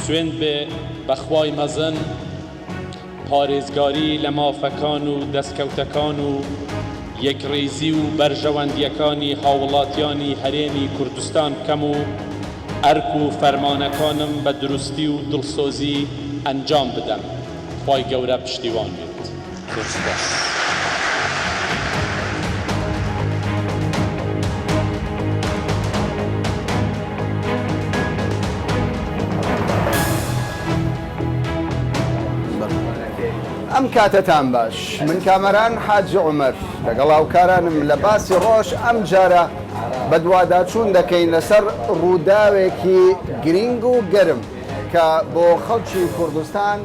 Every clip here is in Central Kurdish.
سوێن بێ بەخوای مەزن پارێزگاری لە مافەکان و دەستکەوتەکان و یەکڕێزی و بەرژەوەندیەکانی هاوڵاتیانی هەرێمی کوردستان بکەم و ئەرک و فەرمانەکانم بە دروستی و دڵسۆزی ئەنجام بدەم. خوای گەورە پشتیوان بێت. سپاس. ئەم کاتتان باش، من کامەران حاج عومەر لەگەڵ هاوکارانم لە باسی ڕۆژ ئەم جارە بە دوواداچوون دەکەین لەسەر ڕووداوێکی گرنگ و گەرم کە بۆ خەڵکی کوردستان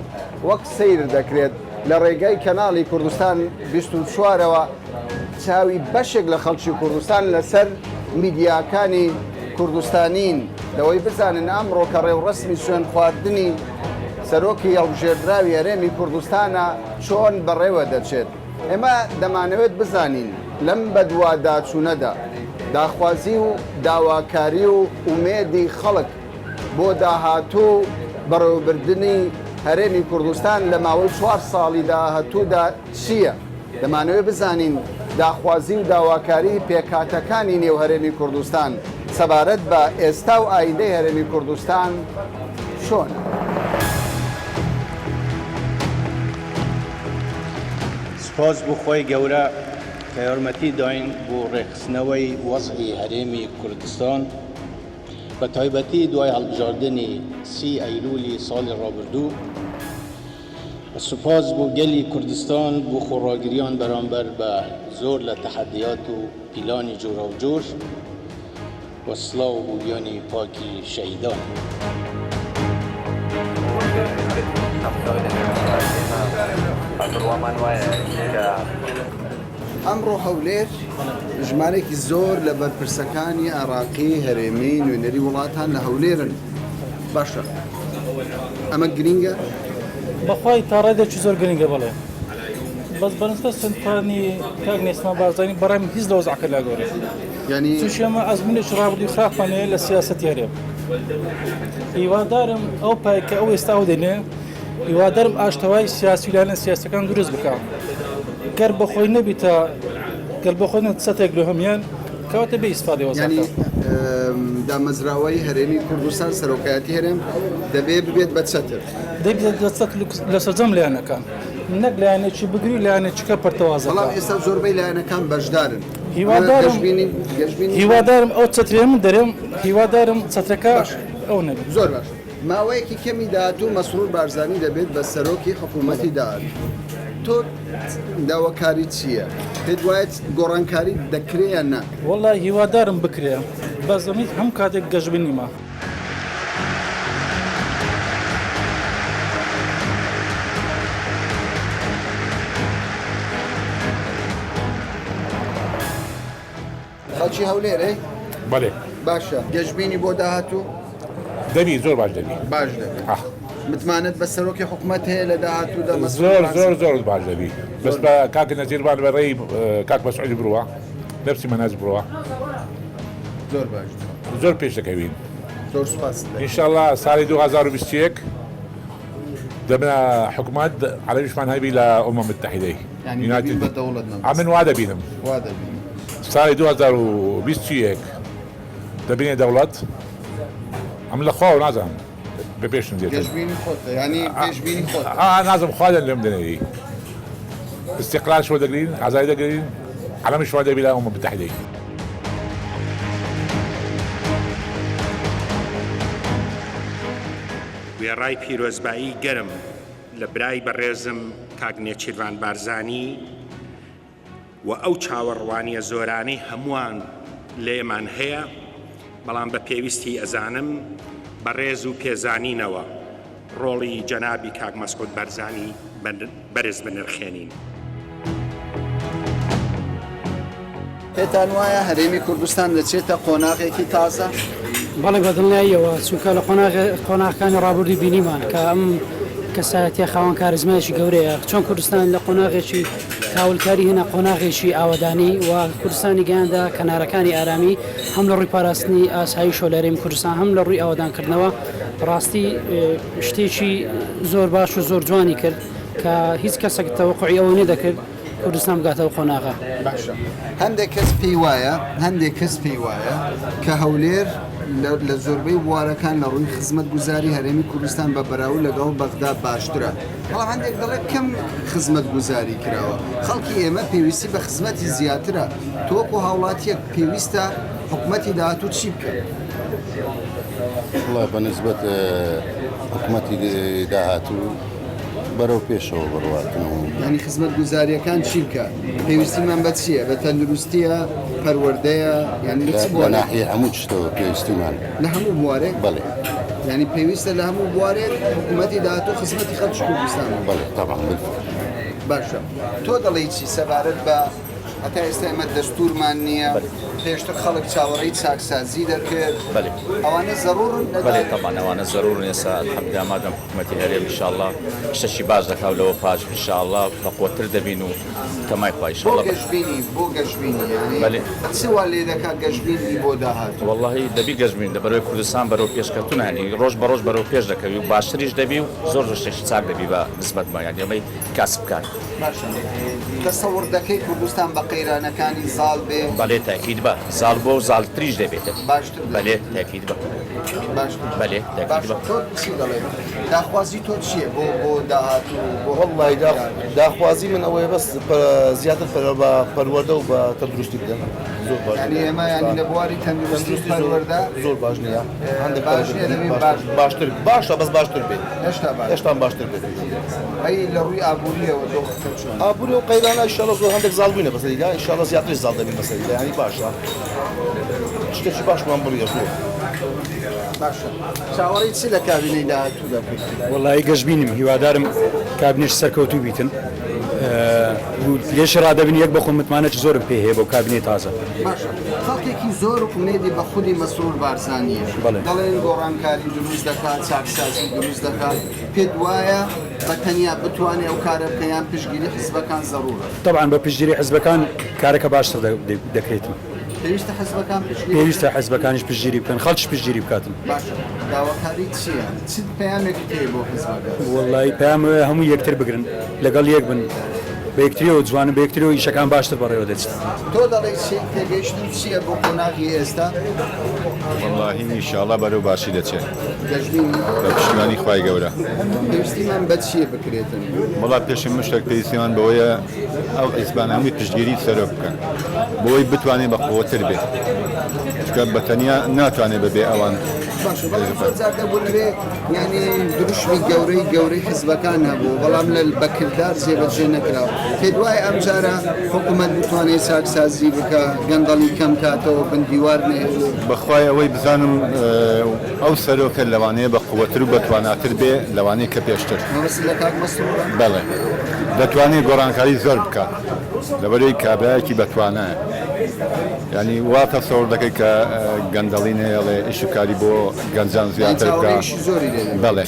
وەک سیر دەکرێت لە ڕێگەی کەناڵی کوردستان 24ەوە چاوی بەشێک لە خەڵکی کوردستان لەسەر میدیاکانی کوردستانین لەوەی بزانن ئەمڕۆ کە ڕێوڕەسمی سوێن خواردنی سەرۆکی هەڵبژێردراوی هەرێمی کوردستانە چۆن بەڕێوە دەچێت. ئێمە دەمانەوێت بزانین لەم بەدواداچوونەدا داخوازی و داواکاری و ئومێدی خەڵک بۆ داهاتوو بەڕێوەبردننی هەرێمی کوردستان لە ماوەی 4 ساڵی داهاتوودا چییە؟ دەمانەوێت بزانین داخوازی و داواکاری پێکاتەکانی نێو هەرێمی کوردستان سەبارەت بە ئێستا و ئایندەی هەرێمی کوردستان چۆن؟ سپاس بۆ خۆی گەورە کە یارمەتی داین بۆ ڕێکخستنەوەی وەزعی هەرێمی کوردستان بە تایبەتی دوای هەڵبژاردنی 30 ئەیلولی ساڵی ڕابردوو. سپاس بۆ گەلی کوردستان بۆ خۆڕاگریان بەرامبەر بە زۆر لە تەحەدیات و پیلانی جۆرا و جۆر وەسڵاو بۆ گیانی پاکی شەهیدان. ئەمڕۆ هەولێر ژمارێکی زۆر لە بەرپرسەکانی عێراقی هەرێمی نوێنەری وڵاتان لە هەولێرن. باشە ئەمە گرینگە؟ بەخوای تا ڕێدێکی زۆر گرنگە بڵێ بەس بەنسبە سنتانی کاک نێسمان بارزانانی بەڕێم هیچ لە وەزعەکە لا گەورە یعنی چونشێمە ئەزمونێکی ڕابردووی خراپانەیە لە سیاسەتی هەرێم. هیوادارم ئەو پایکە ئەو ئێستا ئەو دێنێ هیوادارم ئاشتەوای سیاسی لایەنە سیاسەکان دروست بکەم گەر بەخۆی نەبیتە گەر بەخۆی سەتێک لە هەمیان کەواتە بێ ئیسفادەی وەزعەکە. دامەزراوەی هەرێمی کوردستان سەرۆکایەتی هەرێم دەبێت ببێت بە چەتر دەبێت لە سەرجەم لایەنەکان نەک لایەنێکی بگری لایەنێکیکە پەرتەوازە. بەڵام ئێستا زۆربەی لایەنەکان بەشدارن. هیوادارم ئەو چەترێ من دەرێم هیوادارم چەترەکە ئەو نەبێت. زۆر باش. ماوەیەکی کەمی داهاتوو مەسرور بارزانی دەبێت بە سەرۆکی حکوومەتی داهات. تۆ داواکاری چییە؟ پێت وایە گۆڕانکاری دەکرێت یان نا؟ وەڵای هیوادارم بکرێ بە زەمید هەم کاتێک گەشتبینیمە. خەڵکی هەولێرێ؟ بەڵێ. باشە. گەشتبینی بۆ داهاتوو؟ دەبی زۆر باش دەبی. باش دەبی. متمانەت بە سەرۆکی حکوومەت هەیە لە داهاتوودا زۆر باش دەبی. بەس بە کاکە نەزیربان بەڕێی کاک مەسعودی بڕوە نەفسی مەناز بڕوە. زۆر باش. زۆر پێش دەکەوین. زۆر سوپاس. ئینشاءالله ساڵی 2021 دەبنە حکوومەت عەرەبیشمان هەبی لە ئومەم متحیدەی. یعنی بە دەوڵەت ئەمن وا دەبینم. ساڵی 2021 دەبینێ دەوڵەت ئەم لە خۆ نازانم بە پێشم دێت. گەشتبینی خۆتە یعنی پێشبینی خۆت. نازم خوادن لێم دەنێری استقلال شۆ دەگرین ئازادی دەگرین عەلەمی شۆ دەبی لە ئومەم متحیدەی. وێڕای پیرۆزبایی گەرم لە برای بەڕێزم کاک نێچیروان بارزانی و ئەو چاوەڕوانیە زۆرانەی هەمووان لێمان هەیە بەڵام بە پێویستی ئەزانم بەڕێز و پێزانینەوە ڕۆڵی جەنابی کاک مەسعود بارزانی بەرز بنرخێنین. پێتان وایە هەرێمی کوردستان دەچێتە قۆناغێکی تازە؟ بەڵێ بەدڵنیاییەوە چونکە لە قۆناغەکانی ڕابردووی بینیمان کە ئەم کەسایەتیە خاوەن کارزمایشی گەورەیە چۆن کوردستان لە قۆناغێکی هاولکاری هێنا قۆناغێکی ئاوەدانی و کوردستانی گەیاندا کەنارەکانی ئارامی هەم لە ڕووی پاراستنی ئاسایی شۆلەرێمی کوردستان هەم لە ڕووی ئاوەدانکردنەوە ڕاستی شتێکی زۆر باش و زۆر جوانی کرد کە هیچ کەسێک تەوەقعی ئەوە نەدەکرد کوردستان بگاتەوە قۆناغا. باشە هەندێک کەس پێی وایە کە هەولێر لە زۆربەی بوارەکان لە ڕووی خزمەت گوزاری هەرێمی کوردستان بە بەراورد لەگەڵ بەغدا باشترە. بەڵام هەندێک دەڵێت کەم خزمەت گوزاری کراوە. خەڵکی ئێمە پێویستی بە خزمەتی زیاترە. تۆکو هاوڵاتیەک پێویستە حکومەتی داهاتوو چی بکەن؟ والله بەنسبەت حکومەتی داهاتوو بەرەو پێشەوە بڕواتنەوە. ینی خزمەت گوزاریەکان چی بکە؟ پێویستیمان بە چییە؟ بە تەندروستیە، پەروەردەیە، ینی لە ناحیە هەموو شتەوە پێویستیمان لە هەموو بوارێک؟ بەڵێ. ینی پێویستە لە هەموو بوارێک حکومەتی داهاتوو خزمەتی خەڵکی کوردستان. بەڵێ طبعا بالفعل. باشە تۆ دەڵێی چی سەبارەت بە هەتا ئێستا ئێمە دەستورمان نییە پێشتر خەڵک چاوەڕێی چاکسازی دەکرد ئەوانە زەڕورن؟ بەڵێ طبعا ئەوانە زەڕورن. ئێستا الحەمدوللا مادام حکومەتی هەرێم ئینشاءالله شتێکی باش دەکاو لەوە پاش ئینشاءالله بەقوتر دەبین و کەمای خوا ئینشاءالله. بۆ گەشتبینی ینی چ وا لێ دەکات گەشتبینی بۆ داهاتوو؟ واللهی دەبی گەشتبین بەرەوەی کوردستان بەرەو پێشکەوتن هەنی ڕۆژ بە ڕۆژ بەرەو پێش دەکەوی و باشتریش دەبی و زۆر شتێکی چاک دەبی بە نسبەت بە یانی ئەمەی کاسبکار. تەسەوڕ دەکەی کوردستان بە قەیرانەکانی زاڵ بێ؟ بەڵێ تاکید بە زاڵ بۆ زاڵتریش دەبێت. باشتر بەڵێ تاکید بە بەڵێ تاکید بە. تۆ چی دەڵێ؟ داخوازی تۆ چییە بۆ داهاتوو؟ والله داخوازی من ئەوەیە بەس زیاتر بە پەروەردە و بە تەندروستی بدەن. زۆر باش. ینی ئێمە ینی لە بواری تەندروستی پەروەردە زۆر باش نییە. هەندێک باش نییە دەبێت باشتر باشە بەس باشتر بێت. هێشتا باشتر بێت. ئەی لە ڕووی ئابووریەوە دۆ ئابووری و قەیرانە ئینشاءالله زۆر هەندێک زاڵ بووینە بەسەریدا ئینشاءالله زیاتر زاڵ دەبین بەسەریدا ینی باشە. شتێکی باشمان بڕیە زۆر. باشە چاوەڕێی چی لە کابینەی داهاتوو دەکەیت؟ وەڵی گەشتبینم هیوادارم کابینێش سەرکەوتوو بیتن لێش ڕادەبین یەک بەخۆ متمانەی زۆرم پێ هەیە بۆ کابینێ تازە. باشە خەڵکێکی زۆر ومێدی بە خودی مەسرور بارزانیە دەڵێن گۆڕانکاری دروست دەکات چاکسازی دروست دەکات پێت وایە بە تەنیا بتوانێت ئەو کارە بکەیان پشتگیری حیزبەکان زەڕورە؟ طبعا بە پشتگیری حیزبەکان کارەکە باشتر دەکرێتن. پێویستە حیزبەکان پێویستە حیزبەکانیش پشتگیری بکەن خەڵکیش پشتگیری بکاتن. باشە داواکاری چییە؟ چ پەیامێکی هەیە بۆ حیزبەکان؟ وەڵی پەیام هەموو یەکتر بگرن لەگەڵ یەک بن بە یەکتریەوە جوانن بە یەکتریەوە ئیشەکان باشتر بەڕێوە دەچێت. تۆ دەڵێ تێگەیشتن چییە بۆ قۆناغی ئێستا؟ والله ئینشاءالله بەرەو باشی دەچێت بە پشتیوانی خوای گەورە. پێویستیمان بە چییە بکرێتن؟ وڵا پێشم مشتێک پێویستیمان بەوەیە ئەو حیزبان هەمووی پشتگیری سەرۆ بکەن بۆی بتوانێت بە قووەتر بێت چکە بە تەنیا ناتوانێت بەبێ ئەوان. باشە زۆر جار دەبووێ ینی دروشمی گەورەی حیزبەکان هەبوو بەڵام لە بەکردار جێبەجێ نەکراوە. پێت وایە ئەم جارە حکوومەت بتوانێت چاکسازی بکە گەندەڵی کەم کاتەوە بندیوار نهێنێ؟ بەخوای ئەوەی بزانم ئەو سەرۆکە لەوانەیە بە قووەتر و بەتواناتر بێ لەوانەیە کە پێشتر. مەبەست لە کاک مەسرورە؟ بەڵێ دەتوانێت گۆڕانکاری زۆر بکات لەبەرەوەی کابرایەکی بەتوانایە. ینی وا تەسەوڕ دەکەی کە گەندەڵی نەیەڵێ ئیشوکاری بۆ گەنجان زیاتر بکات. بەڵێ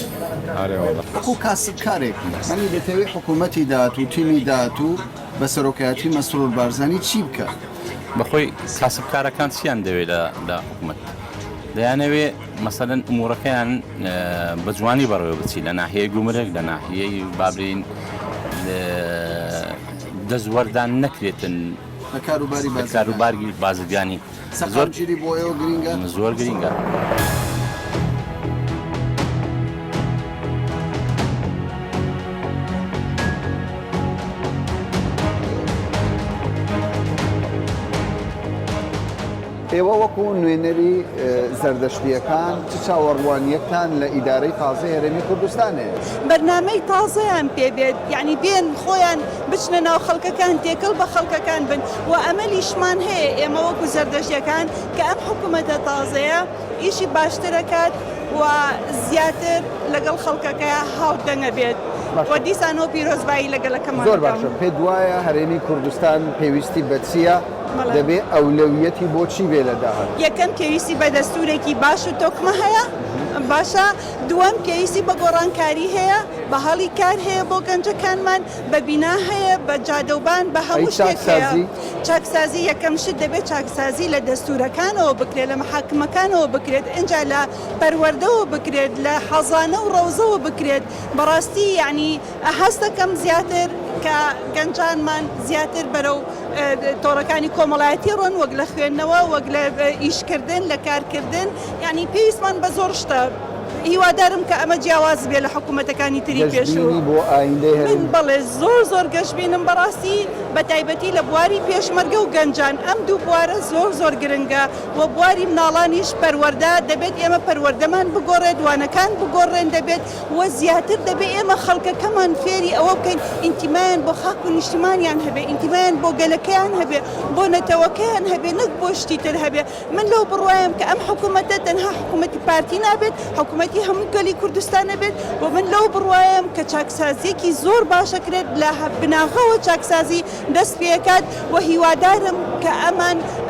وەکو کاسبکارێکی هەنی دەتەوێت حکوومەتی داهاتوو تیمی داهاتوو بە سەرۆکایەتی مەسرور بارزانی چی بکە؟ بەخۆی کاسبکارەکان چیان دەوێت لە حکوومەت دەیانەوێ مەسەلەن ئومورەکەیان بە جوانی بەڕێوە بچی لە ناحیەی گومرگ لە ناحیەی بابرین دەزوەردان نەکرێتن لە کاروباری بازرگانی زۆرگیری بۆ ئێوە گرینگە؟ زۆر گرینگە. ئێوە وەکو نوێنەری زەردەشتیەکان چ چاوەڕوانیەکتان لە ئیدارەی تازە هەرێمی کوردستانێ؟ بەرنامەی تازەیان پێبێت یعنی بێن خۆیان بچنە ناو خەڵکەکان تێکەڵ بە خەڵکەکان بن و ئەمەلیشمان هەیە ئێمە وەکو زەردەشتیەکان کە ئەم حکوومەتە تازەیە ئیشی باشترەکات و زیاتر لەگەڵ خەڵکەکەیە هاودەنگە بێت و دیسانەوە پیرۆزبایی لەگەڵەکەمان. زۆر باشە پێت وایە هەرێمی کوردستان پێویستی بە چییە؟ دەبێ ئەولەویەتی بۆچی بێ لە داهات؟ یەکەم پێویستی بە دەستورێکی باش و تۆکمە هەیە باشە، دووەم پێویستی بە گۆڕانکاری هەیە بەهاڵی کار هەیە بۆ گەنجەکانمان بە بینا هەیە بە جادەوبان بە هەموو شتێک هەیە چاکسازی یەکەم شت دەبێت چاکسازی لە دەستورەکانەوە بکرێت لە محاکمەکانەوە بکرێت اینجا لە پەروەردەوە بکرێت لە حەزانە و ڕەوزەوە بکرێت بەڕاستی یعنی هەستەکەم زیاتر کە گەنجانمان زیاتر بەرەو تۆڕەکانی کۆمەڵایەتی ڕۆن وەک لە خوێندنەوە وەک لە ئیشکردن لە کارکردن یعنی پێویستمان بە زۆر شتە هیوادارم کە ئەمە جیاواز بێ لە حکوومەتەکانی تری پێشوو من بەڵێ زۆر گەشتبینم بەڕاستی بە تایبەتی لە بواری پێشمەرگە و گەنجان ئەم دوو بوارە زۆر گرنگە و بواری مناڵانیش پەروەردە دەبێت ئێمە پەروەردەمان بگۆڕێت دوانەکان بگۆڕێن دەبێت وە زیاتر دەبێت ئێمە خەڵکەکەمان فێری ئەوە بکەین ئینتیمایان بۆ خاک و نیشتمانیان هەبێ ئینتیمایان بۆ گەلەکەیان هەبێ بۆ نەتەوەکەیان هەبێ نەک بۆ شتی تر هەبێ من لەو بڕوایم کە ئەم حکوومەتە تەنها حکوومەتی پارتی نابێت حکوومەتی هەموو گەلی کوردستانە بێت و من لەو بڕوایم کە چاکسازیەکی زۆر باشەکرێت لە بناغەوە چاکسازی دەست پێکات و هیوادارم کە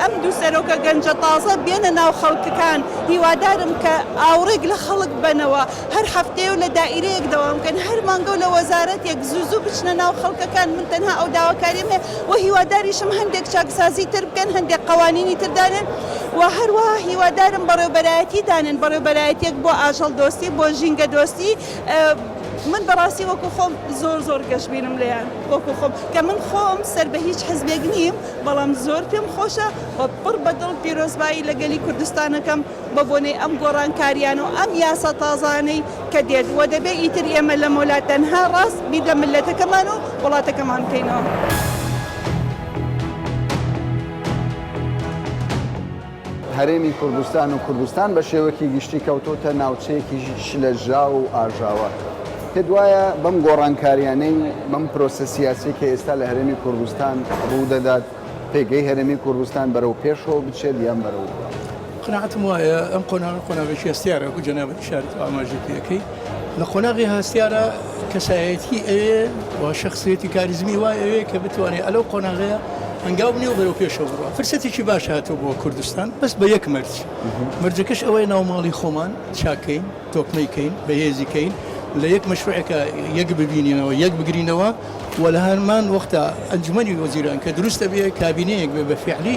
ئەم دوو سەرۆکە گەنجە تازە بێنە ناو خەڵکەکان هیوادارم کە ئاوڕێک لە خەڵک بنەوە هەر هەفتەیە و لە دائیرەیەک دەوام بکەن هەر مانگە و لە وەزارەتێک زوو بچنە ناو خەڵکەکان من تەنها ئەو داواکاریم هەیە و هیواداریشم هەندێک چاکسازی تر بکەن هەندێک قوانینی تر دانن و هەروەها هیوادارم بەڕێوەبەرایەتی دانن بەڕێوەبەرایەتێک بۆ ئاژەڵ دۆستی بۆ ژینگە دۆستی من بەڕاستی وەکو خۆم زۆر گەشتبینم لێیان وەکو خۆم کە من خۆم سەر بە هیچ حزبێک نیم بەڵام زۆر پێم خۆشە بە پڕ بەدڵ پیرۆزبایی لە گەلی کوردستانەکەم بە بۆنەی ئەم گۆڕانکاریان و ئەم یاسا تازانەی کە دێت وە دەبێ ئیتر ئێمە لە مۆلات تەنها ڕاست بیر لە ملەتەکەمان و وڵاتەکەمان بکەینەوە. هەرێمی کوردستان و کوردستان بە شێوەکی گشتی کەوتۆتە ناوچەیەکی شلەژا و ئاژاوە. پێت وایە بەم گۆڕانکاریانەی بەم پرۆسە سیاسی کە ئێستا لە هەرێمی کوردستان ڕوو دەدات پێگەی هەرێمی کوردستان بەرەو پێشەوە بچێت یان بەرەو قناعتم وایە ئەم قۆناغی هەستیارە و جەنابەت شارەت ئاماژە پێەکەی لە قۆناغی هەستیارە کەسایەتی ئەوێ و شخصیەتی کاریزمی وایە ئەوێ کە بتوانێت ئەلەو قۆناغەیە هەنگاو بنێ و بەرەو پێشەوە بڕوە فرسەتێکی باش هاتوو بۆ کوردستان بەس بە یەک مەرجەکەش ئەوەی ناوماڵی خۆمان چاکەین تۆکمەیکەین بەهێزیکەین لە یەک مەشروعەکە یەک ببینینەوە یەک بگرینەوە و لە هەرمان وەختە ئەنجومەنی وەزیران کە دروستە بێ کابینەیەک بێ بە فیعلی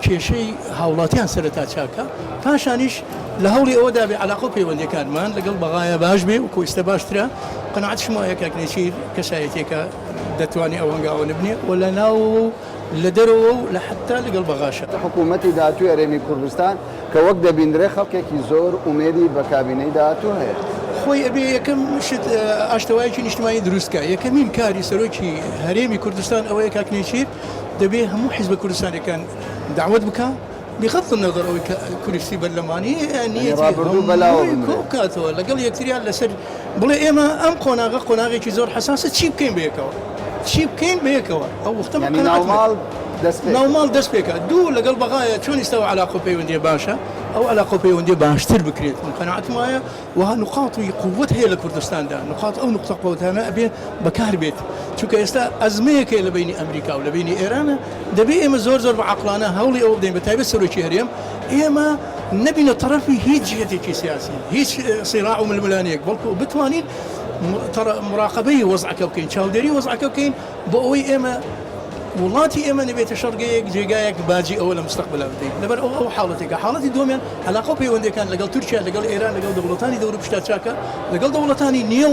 کێشەی هاوڵاتیان سەرەتا چاکە پاشانیش لە هەوڵی ئەوەدا بێ علاقە پەیوەندیەکانمان لەگەڵ بەغایە باش بێ و کۆیستە باشترە قەناعەتشم وایە کاکنێکی کەسایەتێکە دەتوانێت ئەو هەنگاوە نبنێ و لە ناو لە دەرەوە و لە حتا لەگەڵ بەغاشە حکوومەتی داهاتووی هەرێمی کوردستان کە وەک دەبیندرێ خەڵکێکی زۆر ئومێدی بە کابینەی داهاتوو هەیە خۆی ئەبێ یەکەم شت ئاشتەوایەکی نیشتیمانی دروستکە یەکەمین کاری سەرۆکی هەرێمی کوردستان ئەوەیە کاکنێکیت دەبێ هەموو حیزبە کوردستانەکان داوت بکە بغض النظر ئەوەی کوردستی بەرلەمانی نیەتیکاتەوە لەگەڵ یەکتریان لەسەر بڵێ ئێمە ئەم قۆناغێکی زۆر حساسە چی بکەین بەیەکەوە چی بکەین بەیەکەوە ئەو وختە ناوماڵ دەست پێکە دوو لەگەڵ بەغایە چۆن ئێستاوە علاقە پەیوەندی باشە ئەو علاقە پەیوەندی باشتر بکرێت من قەناعەتم وایە وها نقاطی قوت هەیە لە کوردستاندا نقاط ئەو نقطە قوتانە ئەبێ بەکار بێت چونکە ئێستا ئەزمەیەکە لە بینی ئەمریکا و لە بینی ئێرانە دەبێ ئێمە زۆر بە عەقڵانە هەوڵی ئەوە بدەین بە تایبەت سەرۆکی هەرێم ئێمە نەبینە طرفی هیچ جهتێکی سیاسی هیچ صراع و ململانەیەک بەڵکو بتوانین مراقبەی وەزعەکە بکەین چاودێری وەزعەکە بکەین بۆ ئەوەی ئێمە وڵاتی ئێمە نبێتە شەڕگەیەک جێگایەک باجی ئەوە لە مستەقبلا بدەین لەبەر ئەو حاڵەتێکە حاڵەتی دومیان علاقە پەیوەندیەکان لەگەڵ تورکیا لەگەڵ ئێران لەگەڵ دەوڵەتانی دەوروپا چاکە لەگەڵ دەوڵەتانی نیە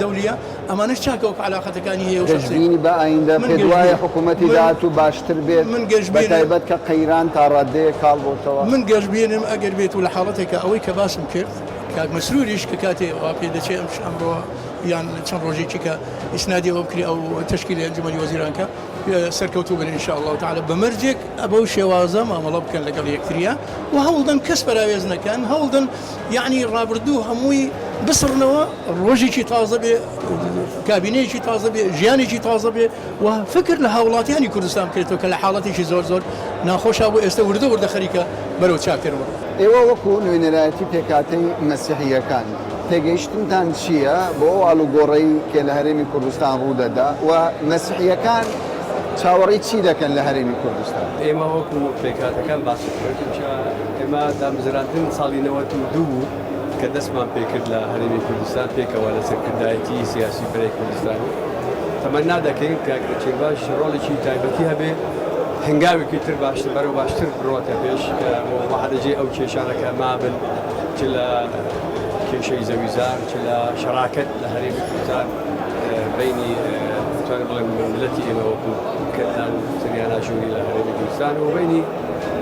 دەولیە ئەمانش چاکە وەک علاقەتەکانی هەیە و گەشتبینی بە ئایندە پێت وایە حکوومەتی داهاتوو باشتر بێت بە تایبەت کە قەیران تا ڕادەیە کاڵ بۆتەوە من گەشتبینم ئەگەر بێت و لە حاڵەتێکە ئەوەی کە باسم کرد کاک مەسروریش کە کاتێ وا پێ دەچێت ئەمڕۆ یان چەند ڕۆژێکی کە ئیسنادی ئەوە بکری ئەو تشکیلی ئەنجومەنی وەزیرانکە سەرکەوتوو بن ئینشاءالله تعالى بەمەرجێک ئەبەو شێوازە مامەڵە بکەن لەگەڵ یەکتریە و هەوڵدەن کەس بەراوێز نەکەن هەوڵدەن یعنی ڕابردوو هەمووی بسڕنەوە ڕۆژێکی تازە بێ کابینەیەکی تازە بێ ژیانێکی تازە بێ و فکر لە هاوڵاتیانی کوردستان بکرێتەوە کە لە حاڵەتێکی زۆر ناخۆشا بوو ئێستا وردە خەریکە بەرەو چاکترەوە ئێوە وەکو نوێنەرایەتی پێکاتەی مەسیحیەکان تێگەیشتنتان چییە بۆ ئاڵوگۆڕەی کە لە هەرێمی کوردستان ڕوو دەدا و مەسیحیەکان چاوەڕێی چی دەکەن لە هەرێمی کوردستان ئێمە وەکو پێکاتەکان باسی ئێمە دامزراندن ساڵی 92 بوو کە دەستمان پێکرد لە هەرێمی کوردستان پێکەوە لە سەرکردایەتی سیاسی پەرەی کوردستانی تەمەنا دەکەین کە کچێباش ڕۆڵێکی تایبەتی هەبێ هەنگاوێکی تر باشتر بەرەو باشتر بڕۆتە پێش کە مەحەرەجێ ئەو کێشانەکە مابن چ لە کێشەی زەویزار چ لە شەراکەت لە هەرێمی کوردستان بینی توانێت بڵێم ملەتی ئێمە وەکو کەتان سریانە ژووری لە هەرێمی کوردستان و بینی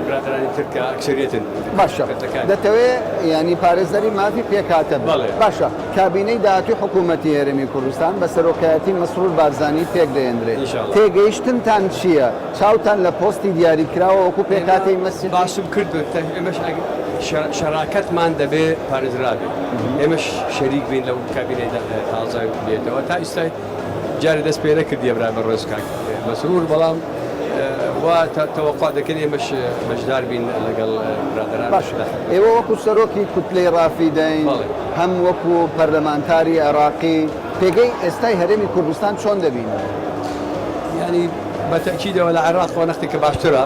برادرانی ترکە ئەکسەریەتن باشە دەتەوێت ینی پارێزەری مافی پێکاتە باشە کابینەی داهاتووی حکوومەتی هەرێمی کوردستان بە سەرۆکایەتی مەسرور بارزانی پێک دەێنرێت تێگەیشتنتان چییە چاوتان لە پۆستی دیاریکراوە وەکو پێکاتی مەسی باشم کرد ئێمەش شەراکەتمان دەبێ پارێزرابێ ئێمەش شەریک بین لەو کابینەی تازای بێتەوە تا ئیستا جارێ دەست پێ نەکردیە برای بە ڕێز کاک مەسرور بەڵام تەوەقع دەکەن ئێمەش بەشدار بین لەگەڵ برادران ئێوە وەکو سەرۆکی کوتلەی ڕافیدەین هەم وەکو پەرلەمانتاری عێراقی پێگەی ئێستای هەرێمی کوردستان چۆن دەبین؟ ینی بەتەکیدەوە لە عێراق خۆ نەختێکە باشترە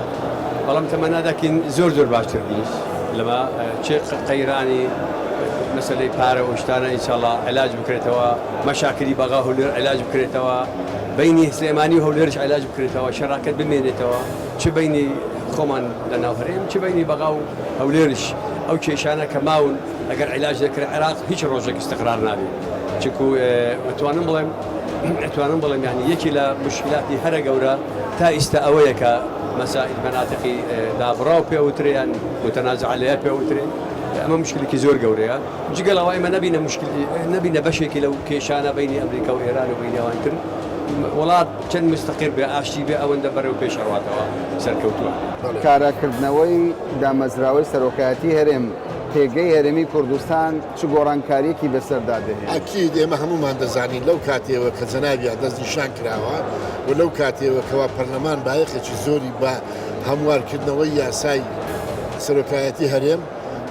بەڵام تەمەنا دەکەین زۆر باشتر نیست لەمە چێ قەیرانی مەسلەی پارە و شتانە ئینشاءڵڵا علاج بکرێتەوە مەشاکلی بەغا هەولێر علاج بکرێتەوە بینی سلێمانی و هەولێرش علاج بکرێتەوە شەراکەت بمێنێتەوە چ بینی خۆمان لە ناو هەرێم چ بینی بەغا و هەولێرش ئەو کێشانە کە ماون ئەگەر علاج دەکرێت عێراق هیچ ڕۆژێک استقرار نابێت چکو ئەتوانم بڵێم ینی یەکی لە مشکلاتی هەرە گەورە تا ئیستا ئەوەیە کە مەسائل مەناتقی دابڕاو پێوتریان متەنازع لێیە پێوترێن ئەمە مشکلێکی زۆر گەورەیە جگەڵەوە ئێمە نەبینە بەشێکی لەو کێشانە بینی ئەمریکا و ئێران و بینی ئەوانتر وڵات چەند مستەقیر بێ ئاشتی بێ ئەوەندە بەرەو پێشەڕاتەوە سەرکەوتووە کاراکردنەوەی دامەزراوەی سەرۆکایەتی هەرێم پێگەی هەرێمی کوردستان چ گۆڕانکاریەکی بەسەردا دەهێت ئەکید ئێمە هەمومان دەزانین لەو کاتێوە کە جەنابیان دەست نیشان کراوە و لەو کاتێوە کەوا پەرلەمان بایەخێکی زۆری بە هەموارکردنەوەی یاسای سەرۆکایەتی هەرێم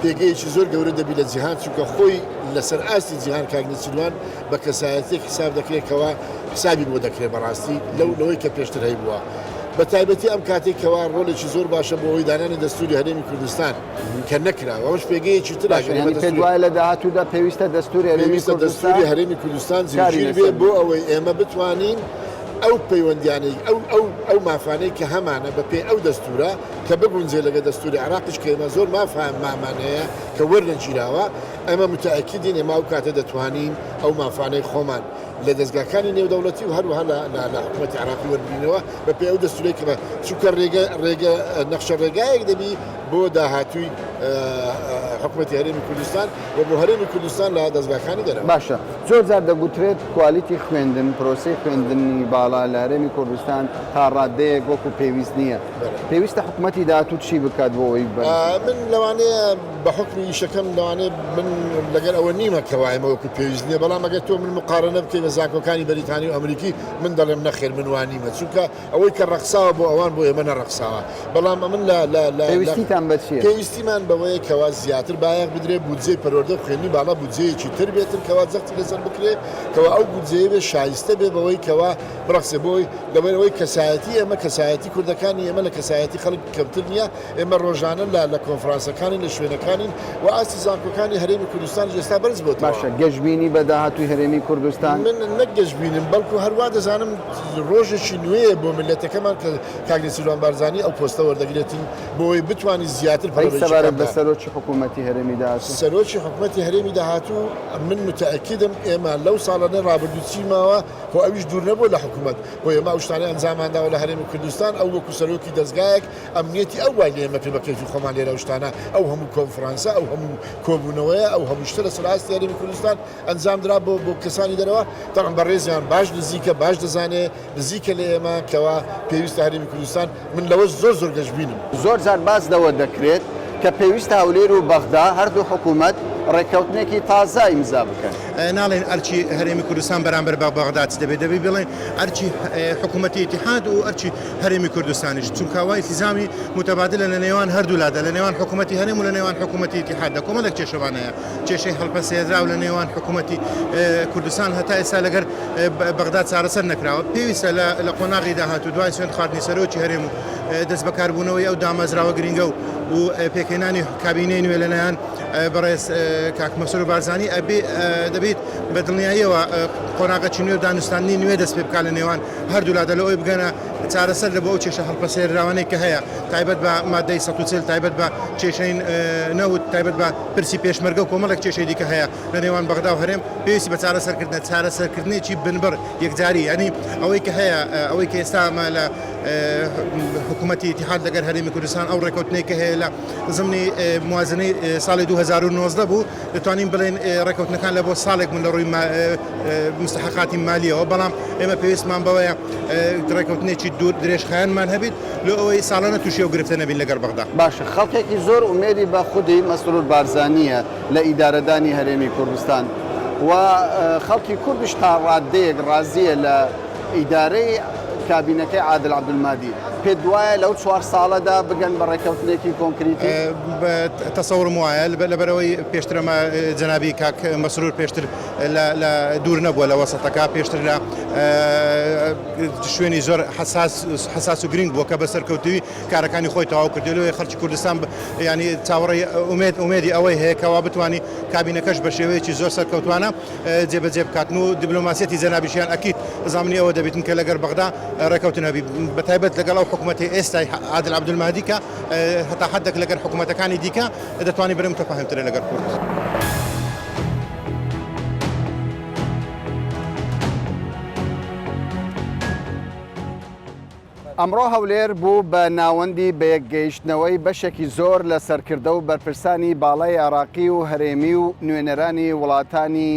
پێگەیەکی زۆر گەورە دەبی لە جیهان چونکە خۆی لەسەر ئاستی جیهان کاگنەچیروان بە کەسایەتێک حساب دەکرێتەوە حسابی بۆ دەکرێت بەڕاستی لەوەی کە پێشتر هەی بووە بە تایبەتی ئەم کاتێکەوە ڕۆڵێکی زۆر باشە بۆ ئەوی دانانی دەستوری هەرێمی کوردستان کە نەکراوە ئەوش پێگەیەکی تر وایە لە داهاتوودا پێویستە دەستوری هەرێمی کوردستان جێگیر بێ بۆ ئەوەی ئێمە بتوانین ئەو پەیوەندیانەی ئەو مافانەی کە هەمانە بە پێی ئەو دەستورە کە بگونجێ لەگە دەستوری عراقش کە ئێمە زۆر مافان مامانەیە کە وەرنەگیراوە ئەمە متەئەکیدین ئێمە ئەو کاتە دەتوانین ئەو مافانەی خۆمان لە دەستگاکانی نێودەوڵەتی و هەروەها لە حکوومەتی عراقی وەربینەوە بە پێی ئەو دەستورەی کە چونکە ڕێگە نەخشە ڕێگایەک دەبی بۆ داهاتووی حکوومەتی هەرێمی کوردستان و بۆ هەرێمی کوردستان لە دەستگاکانی دەرەوە باشە زۆر جار دەگوترێت کوالیتی خوێندن پرۆسی خوێندنی باڵا لە هەرێمی کوردستان تا ڕادەیەک وەکو پێویست نییە پێویستە حکوومەتی داهاتوو چی بکات بۆ ئەوەی من لەوانەیە بە حکمی شەکەم لەوانێ من لەگەر ئەوە نیمە کەوایمە وەکو پێویست نییە بەڵام ئەگەر تۆ من مقارنە بکەی بە زانکۆکانی بەریتانی و ئەمریکی من دەڵێم نەخێر من وانیمە چونکە ئەوەی کە ڕەقساوە بۆ ئەوان بۆ ئێمە نەڕەقساوە بەڵام من پێویستیتان بە چییە؟ پێویستیمان بەوەیە کەوا زیاتر بایەق بدرێت بودجێ پەروەردە خوێنی باڵا بودجەیەکی تر بێتن کەوا جەختی لەسەر بکرێت کەوا ئەو بودجەیە بێ شایستە بێ بەوەی کەوا بڕەخسێ بۆی لەبەرەوەی کەسایەتی ئێمە کەسایەتی کوردەکانی ئێمە لە کەسایەتی خەڵک کەمتر نییە ئێمە ڕۆژانە لە کۆنفرانسەکانی لە شوێنەکانین و ئاستی زانکۆکانی هەرێمی کوردستان ئێستا بەرز بۆت باشە گەشتبینی بە داهاتووی هەرێمی کوردستان من نەگەشتبینم بەڵکو هەروە دەزانم ڕۆژێکی نوێیە بۆ ملەتەکەمان کە کاگنی سیروان بارزانی ئەو پۆستە وەردەگرێتین بۆی بتوانانی زیاتر بە سەرۆکی حکوومەتی هەرێمی داهاتوو سەرۆکی حکوومەتی هەرێمی داهاتوو من متەئەکیدم ئێمە لەو ساڵانە ڕابردوو چیماوە خۆ ئەویش دوور نەبوو لە حکوومەت بۆ ئێمە ئەو شتانەی ئەنجامانداوە لە هەرێمی کوردستان ئەو وەکو سەرۆکی دەستگایەک ئەمنیەتی ئەو وای لە ئێمە پێ بە کەیفی خۆمان لێرە ئەو شتانە ئەو هەموو کۆنفرانسە ئەو هەموو کۆبوونەوەیە ئەو هەموو شتە لە سەراستی هەرێمی کوردستان ئەنجامدرا بۆ کەسانی دەرەوە تەڕم بەڕێزیان باش نزیکە باش دەزانێ نزیکە لە ئێمە کەوا پێویستە هەرێمی کوردستان من لەوە زۆر گەشتبینم زۆر جار باس لەوە دەکرێت کە پێویستە هەولێر و بەغدا هەردوو حکوومەت ڕێککەوتنێکی تازە ئیمزا بکەن ناڵێن ئەرچی هەرێمی کوردستان بەرامبەر بە بەغداد دەبێت بڵێن ئەرچی حکوومەتی ئیتیحاد و ئەرچی هەرێمی کوردستانیش چونکەوای التیزامی متبادلە لە نێوان هەردوولادا لە نێوان حکوومەتی هەرێم و لە نێوان حکوومەتی ئیتیحاددا کۆمەڵێک کێشەوانەیە کێشەی هەڵپەسێدراو لە نێوان حکوومەتی کوردستان هەتا ئێستا لەگەر بەغداد چارەسەر نەکراوە پێویستە لە قۆناغی داهاتوو دوای سوێن خواردنی سەرۆکی هەرێم و دەست بەکاربوونەوەی ئەو دامەزراوە گرنگە و پێکەنانی کابینەی نوێ لەلایەن بەڕێز کاک مەسرور بارزانی دەبێت بە دڵنیاییەوە قۆناغەکی نوێ و دانوستانی نوێ دەست پێ بکات لە نێوان هەردوولادا لەوەی بگەنە چارەسەر لە بۆ ئەو کێشە هەڵپەسێراوانەی کە هەیە تایبەت بە مادەی 140 تایبەت بە کێشەین نەوت تایبەت بە پرسی پێشمەرگە و کۆمەڵێک کێشەی دیکە هەیە لە نێوان بەغدا و هەرێم پێویستی بە چارەسەرکردنێکی بنبڕ یەکجاری ینی ئەوەی کە هەیە ئەوەی کە ئێستامە لە حکوومەتی اتحاد لەگەر هەرێمی کوردستان ئەو ڕێکوتنەی کە هەیە لە زمانی موازنەی ساڵی 2019 بوو دەتوانین بڵێن ڕێکوتنەکان لە بۆ ساڵێک من لە ڕووی مستحقاتی مالیەوە بەڵام ئێمە پێویستمان بەوەیە ڕێکوتنێکی دوور درێژخایانمان هەبیت لە ئەوەی ساڵانە تووشی و گرفتە نەبین لەگەر بەغدا. باشە خەڵکێکی زۆر ئومێدی بە خودی مەسرور بارزانیە لە ئیدارەدانی هەرێمی کوردستان و خەڵکی کوردش تا ڕادەیەک ڕازیە لە ئیدارەی کابینەکەی عادل عەبدولمادی. پێت وایە لەو 4 ساڵەدا بگەن بە ڕێکەوتنێکی کۆنکریتی؟ تەسەوڕم وایە لەبەرەوەی پێشترەمە جەنابی کاک مەسرور پێشتر لە دوور نەبووە لە وەسەتەکە پێشتر لە شوێنی زۆر حساس و گرنگ بووە کە بە سەرکەوتوی کارەکانی خۆی تەواو کردێتەوەی خەڵکی کوردستان ینی چاوەڕێی ئومێدی ئەوەی هەیە کەوا بتوانانی کابینەکەش بە شێوەیەکی زۆر سەرکەوتوانە جێبەجێ بکاتن و دیبلۆماسیەتی جەنابیشیان ئەکید زامنی ئەوە دەبێتن کە لەگەر بەغدا ڕێکەوتن هەبی بەتایبەت لەگەڵ ئەو حکوومەتی ئێستای عادل عەبدولمادی کە هەتا حدێک لەگەر حکوومەتەکانی دیکە دەتوانانی برم تەفاهمترە لەگەر کورد. ئەمڕۆ هەولێر بوو بە ناوەندی بەیەکگەیشتنەوەی بەشێکی زۆر لە سەرکردە و بەرپرسانی باڵای عێراقی و هەرێمی و نوێنەرانی وڵاتانی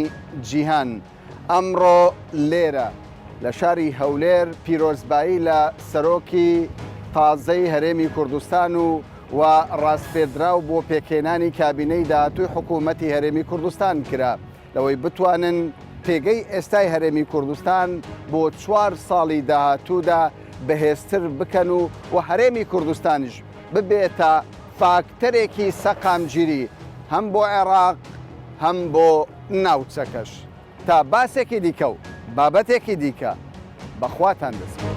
جیهان. ئەمڕۆ لێرە لە شاری هەولێر پیرۆزبایی لە سەرۆکی تازەی هەرێمی کوردستان و ڕاستپێدراو بۆ پێکهێنانی کابینەی داهاتووی حکوومەتی هەرێمی کوردستان کرا لەوەی بتوانن پێگەی ئێستای هەرێمی کوردستان بۆ 4 ساڵی داهاتوودا بەهێزتر بکەن و هەرێمی کوردستانیش ببێتە فاکتەرێکی سەقامگیری هەم بۆ عێراق هەم بۆ ناوچەکەش. تا باسێکی دیکە و بابەتێکی دیکە بەخواتان دەست.